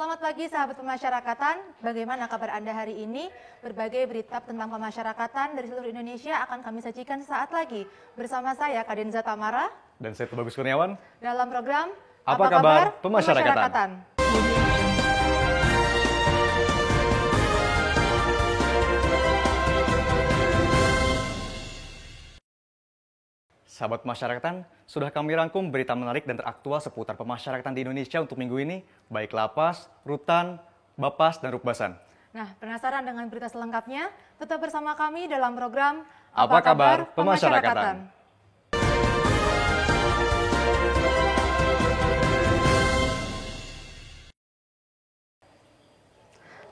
Selamat pagi sahabat pemasyarakatan, bagaimana kabar Anda hari ini? Berbagai berita tentang pemasyarakatan dari seluruh Indonesia akan kami sajikan sesaat lagi. Bersama saya Kadenza Tamara dan saya Bagus Kurniawan dalam program Apa Kabar Pemasyarakatan? Sahabat pemasyarakatan, sudah kami rangkum berita menarik dan teraktual seputar pemasyarakatan di Indonesia untuk minggu ini, baik Lapas, Rutan, Bapas, dan Rukbasan. Nah, penasaran dengan berita selengkapnya? Tetap bersama kami dalam program Apa Kabar Pemasyarakatan?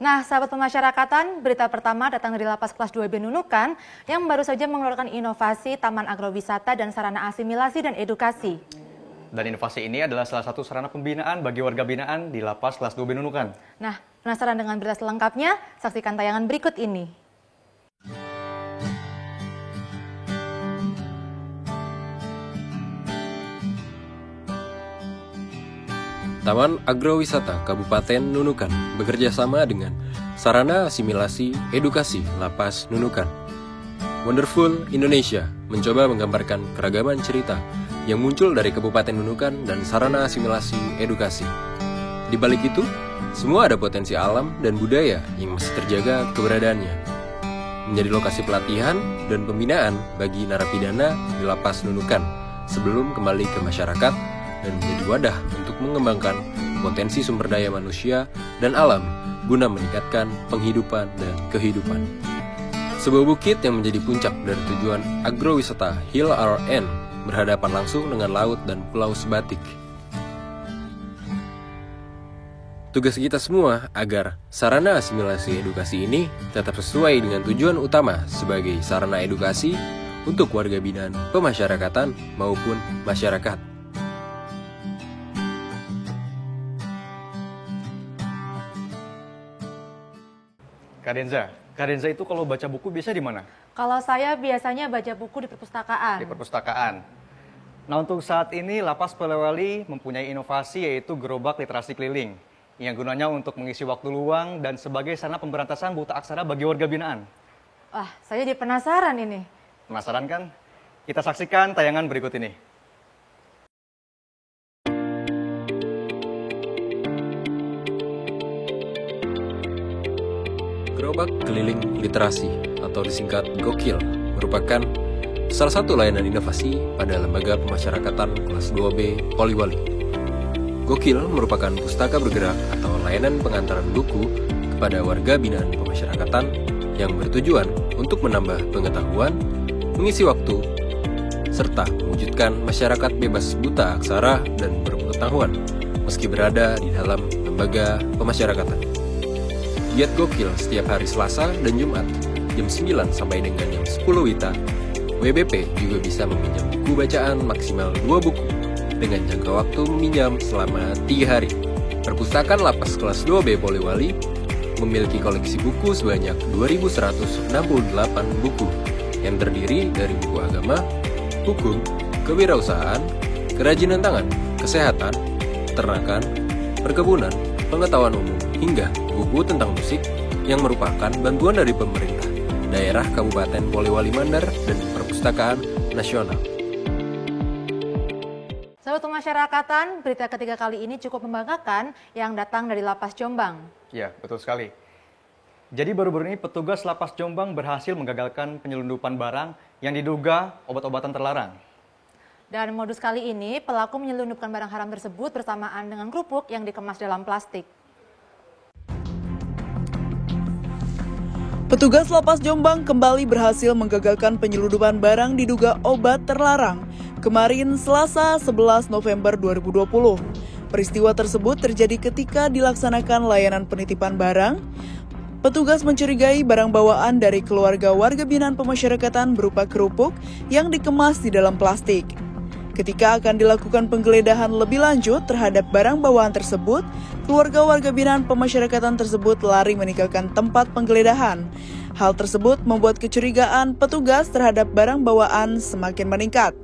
Nah, sahabat pemasyarakatan, berita pertama datang dari Lapas Kelas 2B Nunukan yang baru saja mengeluarkan inovasi Taman Agrowisata dan Sarana Asimilasi dan Edukasi. Dan inovasi ini adalah salah satu sarana pembinaan bagi warga binaan di Lapas Kelas 2B Nunukan. Nah, penasaran dengan berita selengkapnya? Saksikan tayangan berikut ini. Taman Agrowisata Kabupaten Nunukan bekerja sama dengan Sarana Asimilasi Edukasi Lapas Nunukan. Wonderful Indonesia mencoba menggambarkan keragaman cerita yang muncul dari Kabupaten Nunukan dan Sarana Asimilasi Edukasi. Di balik itu, semua ada potensi alam dan budaya yang masih terjaga keberadaannya. Menjadi lokasi pelatihan dan pembinaan bagi narapidana di Lapas Nunukan sebelum kembali ke masyarakat dan menjadi wadah untuk mengembangkan potensi sumber daya manusia dan alam guna meningkatkan penghidupan dan kehidupan. Sebuah bukit yang menjadi puncak dari tujuan agrowisata Hill RN berhadapan langsung dengan laut dan pulau sebatik. Tugas kita semua agar sarana asimilasi edukasi ini tetap sesuai dengan tujuan utama sebagai sarana edukasi untuk warga binaan pemasyarakatan maupun masyarakat. Kadenza itu kalau baca buku biasa di mana? Kalau saya biasanya baca buku di perpustakaan. Di perpustakaan. Nah, untuk saat ini Lapas Polewali mempunyai inovasi yaitu gerobak literasi keliling yang gunanya untuk mengisi waktu luang dan sebagai sarana pemberantasan buta aksara bagi warga binaan. Wah, saya jadi penasaran ini. Penasaran kan? Kita saksikan tayangan berikut ini. Gerobak keliling literasi atau disingkat Gokil merupakan salah satu layanan inovasi pada lembaga pemasyarakatan kelas 2B Poliwali. Gokil merupakan pustaka bergerak atau layanan pengantaran buku kepada warga binaan pemasyarakatan yang bertujuan untuk menambah pengetahuan, mengisi waktu, serta mewujudkan masyarakat bebas buta aksara dan berpengetahuan meski berada di dalam lembaga pemasyarakatan. Giat Gokil setiap hari Selasa dan Jumat jam 9 sampai dengan jam 10 WITA. WBP juga bisa meminjam buku bacaan maksimal 2 buku dengan jangka waktu meminjam selama 3 hari. Perpustakaan Lapas Kelas 2B Polewali memiliki koleksi buku sebanyak 2.168 buku yang terdiri dari buku agama, hukum, kewirausahaan, kerajinan tangan, kesehatan, peternakan, perkebunan, pengetahuan umum, hingga buku tentang musik yang merupakan bantuan dari pemerintah, daerah Kabupaten Polewali Mandar, dan Perpustakaan Nasional. Sahabat pemasyarakatan, berita ketiga kali ini cukup membanggakan yang datang dari Lapas Jombang. Ya, betul sekali. Jadi baru-baru ini petugas Lapas Jombang berhasil menggagalkan penyelundupan barang yang diduga obat-obatan terlarang. Dan modus kali ini, pelaku menyelundupkan barang haram tersebut bersamaan dengan kerupuk yang dikemas dalam plastik. Petugas Lapas Jombang kembali berhasil menggagalkan penyelundupan barang diduga obat terlarang kemarin Selasa 11 November 2020. Peristiwa tersebut terjadi ketika dilaksanakan layanan penitipan barang. Petugas mencurigai barang bawaan dari keluarga warga binaan pemasyarakatan berupa kerupuk yang dikemas di dalam plastik. Ketika akan dilakukan penggeledahan lebih lanjut terhadap barang bawaan tersebut, keluarga warga binaan pemasyarakatan tersebut lari meninggalkan tempat penggeledahan. Hal tersebut membuat kecurigaan petugas terhadap barang bawaan semakin meningkat.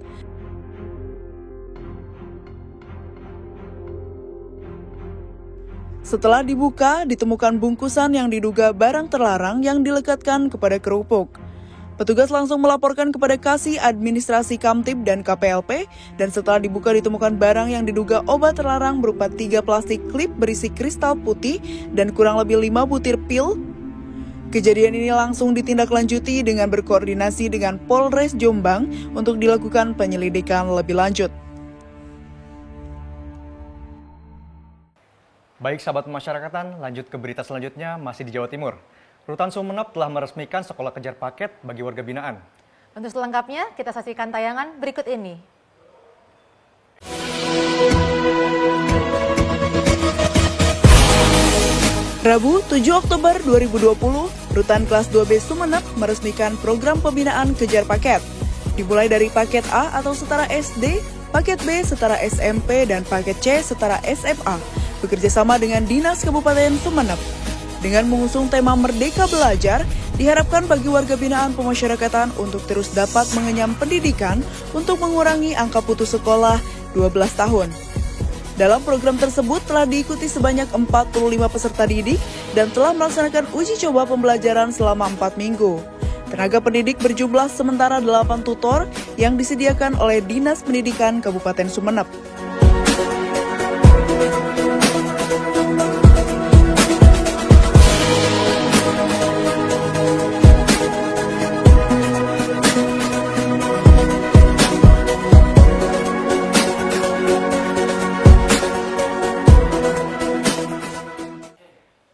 Setelah dibuka, ditemukan bungkusan yang diduga barang terlarang yang dilekatkan kepada kerupuk. Petugas langsung melaporkan kepada Kasih Administrasi Kamtib dan KPLP, dan setelah dibuka ditemukan barang yang diduga obat terlarang berupa 3 plastik klip berisi kristal putih dan kurang lebih 5 butir pil. Kejadian ini langsung ditindaklanjuti dengan berkoordinasi dengan Polres Jombang untuk dilakukan penyelidikan lebih lanjut. Baik sahabat pemasyarakatan, lanjut ke berita selanjutnya masih di Jawa Timur. Rutan Sumeneb telah meresmikan sekolah kejar paket bagi warga binaan. Untuk selengkapnya, kita saksikan tayangan berikut ini. Rabu 7 Oktober 2020, Rutan Kelas 2B Sumeneb meresmikan program pembinaan kejar paket. Dimulai dari paket A atau setara SD, paket B setara SMP, dan paket C setara SMA, bekerjasama dengan Dinas Kabupaten Sumeneb. Dengan mengusung tema Merdeka Belajar, diharapkan bagi warga binaan pemasyarakatan untuk terus dapat mengenyam pendidikan untuk mengurangi angka putus sekolah 12 tahun. Dalam program tersebut telah diikuti sebanyak 45 peserta didik dan telah melaksanakan uji coba pembelajaran selama 4 minggu. Tenaga pendidik berjumlah sementara 8 tutor yang disediakan oleh Dinas Pendidikan Kabupaten Sumeneb.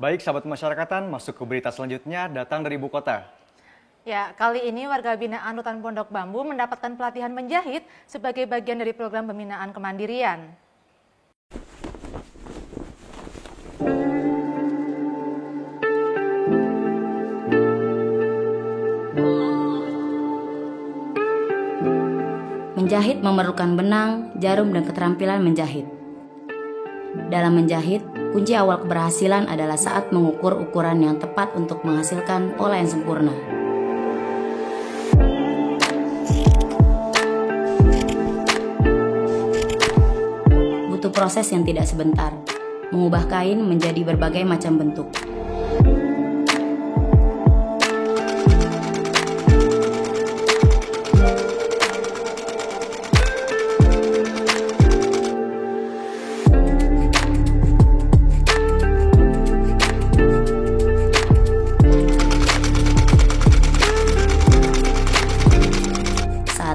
Baik sahabat pemasyarakatan, masuk ke berita selanjutnya datang dari ibu kota. Ya, kali ini warga binaan Rutan Pondok Bambu mendapatkan pelatihan menjahit sebagai bagian dari program pembinaan kemandirian. Menjahit memerlukan benang, jarum, dan keterampilan menjahit. Dalam menjahit, kunci awal keberhasilan adalah saat mengukur ukuran yang tepat untuk menghasilkan pola yang sempurna. Butuh proses yang tidak sebentar, mengubah kain menjadi berbagai macam bentuk.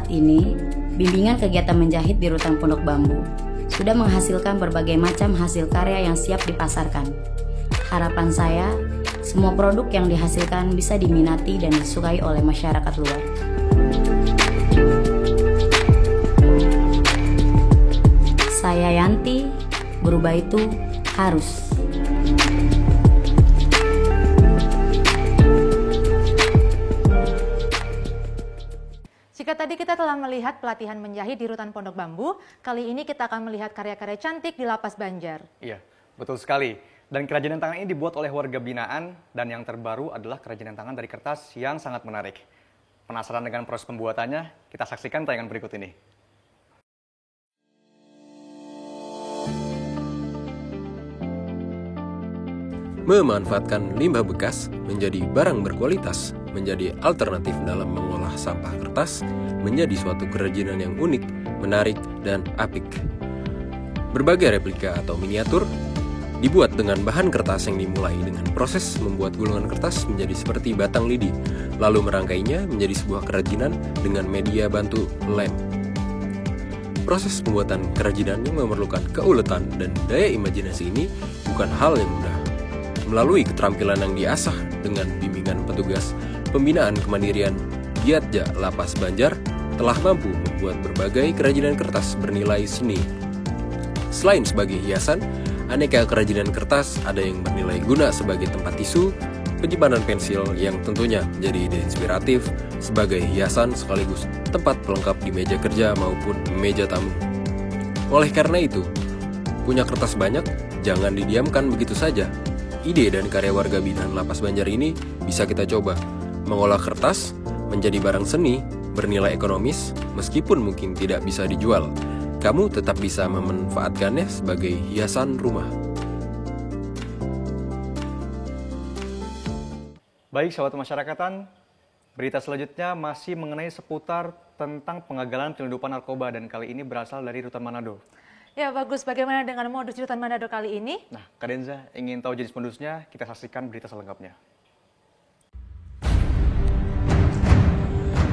Ini, bimbingan kegiatan menjahit di Rutan Pondok Bambu sudah menghasilkan berbagai macam hasil karya yang siap dipasarkan. Harapan saya, semua produk yang dihasilkan bisa diminati dan disukai oleh masyarakat luar. Saya Yanti, berubah itu harus. Jika tadi kita telah melihat pelatihan menjahit di Rutan Pondok Bambu, kali ini kita akan melihat karya-karya cantik di Lapas Banjar. Iya, betul sekali. Dan kerajinan tangan ini dibuat oleh warga binaan, dan yang terbaru adalah kerajinan tangan dari kertas yang sangat menarik. Penasaran dengan proses pembuatannya? Kita saksikan tayangan berikut ini. Memanfaatkan limbah bekas menjadi barang berkualitas, menjadi alternatif dalam mengolah sampah kertas, menjadi suatu kerajinan yang unik, menarik, dan apik. Berbagai replika atau miniatur dibuat dengan bahan kertas yang dimulai dengan proses membuat gulungan kertas menjadi seperti batang lidi, lalu merangkainya menjadi sebuah kerajinan dengan media bantu lem. Proses pembuatan kerajinan yang memerlukan keuletan dan daya imajinasi ini bukan hal yang mudah. Melalui keterampilan yang diasah dengan bimbingan petugas pembinaan kemandirian Giatja Lapas Banjar telah mampu membuat berbagai kerajinan kertas bernilai seni. Selain sebagai hiasan, aneka kerajinan kertas ada yang bernilai guna sebagai tempat tisu, penyimpanan pensil yang tentunya menjadi ide inspiratif sebagai hiasan sekaligus tempat pelengkap di meja kerja maupun meja tamu. Oleh karena itu, punya kertas banyak, jangan didiamkan begitu saja. Ide dan karya warga binaan Lapas Banjar ini bisa kita coba mengolah kertas menjadi barang seni bernilai ekonomis meskipun mungkin tidak bisa dijual. Kamu tetap bisa memanfaatkannya sebagai hiasan rumah. Baik, sahabat pemasyarakatan, berita selanjutnya masih mengenai seputar tentang penggagalan penyelundupan narkoba dan kali ini berasal dari Rutan Manado. Ya bagus, bagaimana dengan modus Rutan Manado kali ini? Nah, Kak Denza ingin tahu jenis modusnya, kita saksikan berita selengkapnya.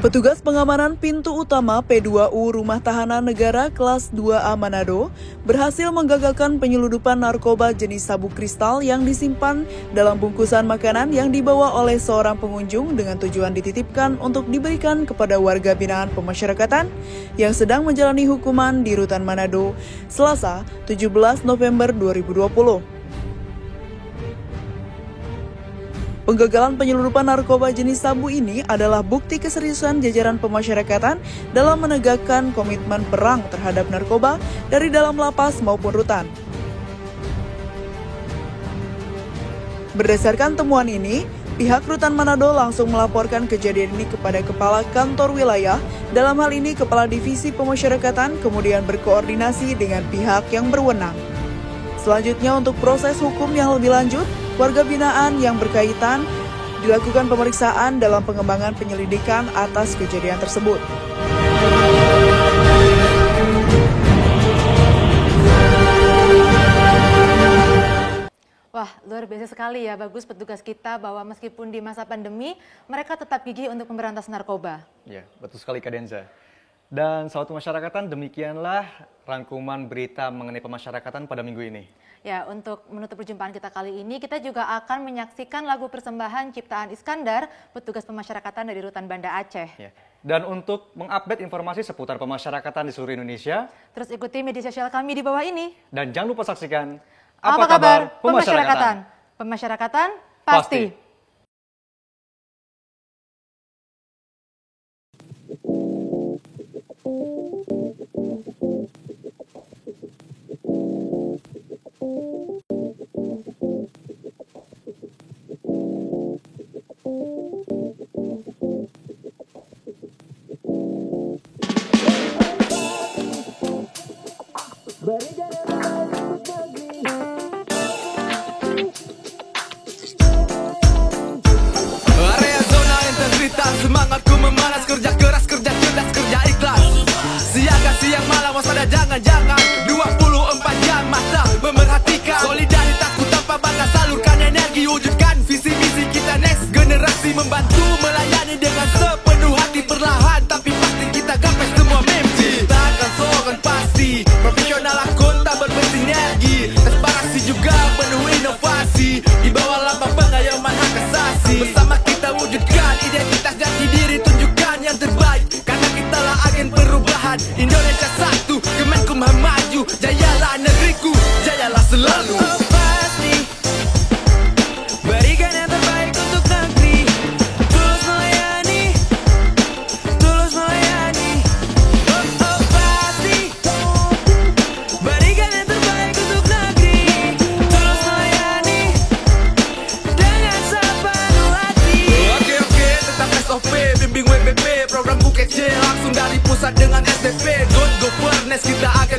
Petugas pengamanan pintu utama P2U Rumah Tahanan Negara kelas 2A Manado berhasil menggagalkan penyelundupan narkoba jenis sabu kristal yang disimpan dalam bungkusan makanan yang dibawa oleh seorang pengunjung dengan tujuan dititipkan untuk diberikan kepada warga binaan pemasyarakatan yang sedang menjalani hukuman di Rutan Manado, Selasa 17 November 2020. Penggagalan penyelundupan narkoba jenis sabu ini adalah bukti keseriusan jajaran pemasyarakatan dalam menegakkan komitmen perang terhadap narkoba dari dalam lapas maupun rutan. Berdasarkan temuan ini, pihak Rutan Manado langsung melaporkan kejadian ini kepada Kepala Kantor Wilayah, dalam hal ini Kepala Divisi Pemasyarakatan, kemudian berkoordinasi dengan pihak yang berwenang. Selanjutnya untuk proses hukum yang lebih lanjut, warga binaan yang berkaitan dilakukan pemeriksaan dalam pengembangan penyelidikan atas kejadian tersebut. Wah, luar biasa sekali ya, bagus petugas kita bahwa meskipun di masa pandemi, mereka tetap gigih untuk memberantas narkoba. Ya, betul sekali Kak Denza. Dan sahabat pemasyarakatan, demikianlah rangkuman berita mengenai pemasyarakatan pada minggu ini. Ya, untuk menutup perjumpaan kita kali ini, kita juga akan menyaksikan lagu persembahan ciptaan Iskandar, petugas pemasyarakatan dari Rutan Banda Aceh. Ya. Dan untuk mengupdate informasi seputar pemasyarakatan di seluruh Indonesia, terus ikuti media sosial kami di bawah ini. Dan jangan lupa saksikan Apa kabar pemasyarakatan? Pemasyarakatan pasti. Area zona integritas, semangatku memanas, kerja keras, kerja cerdas, kerja ikhlas. Siaga siang malam waspada jangan-jangan 24 jam mata memerhatikan. Solidaritasku tanpa batas, salurkan energi, wujudkan visi misi kita next generasi, membantu melayani dengan sepenuh hati, perlahan tapi pasti kita gapai semua mimpi. Kita akan seorang pasti profesional, akuntabel, bersinergi, transparansi juga penuh inovasi di bawah lambang pengayoman hak asasi. Bersama kita wujudkan identitas jati diri, tunjukkan yang terbaik karena kitalah agen perubahan. Indonesia satu, Kemenkumham maju, jayalah negeriku, jayalah selalu. Pasti berikan yang terbaik untuk negeri, tulus melayani, tulus melayani. Pasti berikan yang terbaik untuk negeri, tulus melayani dengan sepenuh hati. Oke, tetap SOP, bimbing WBP, program kece langsung dari pusat dengan SDP. Good governance kita akan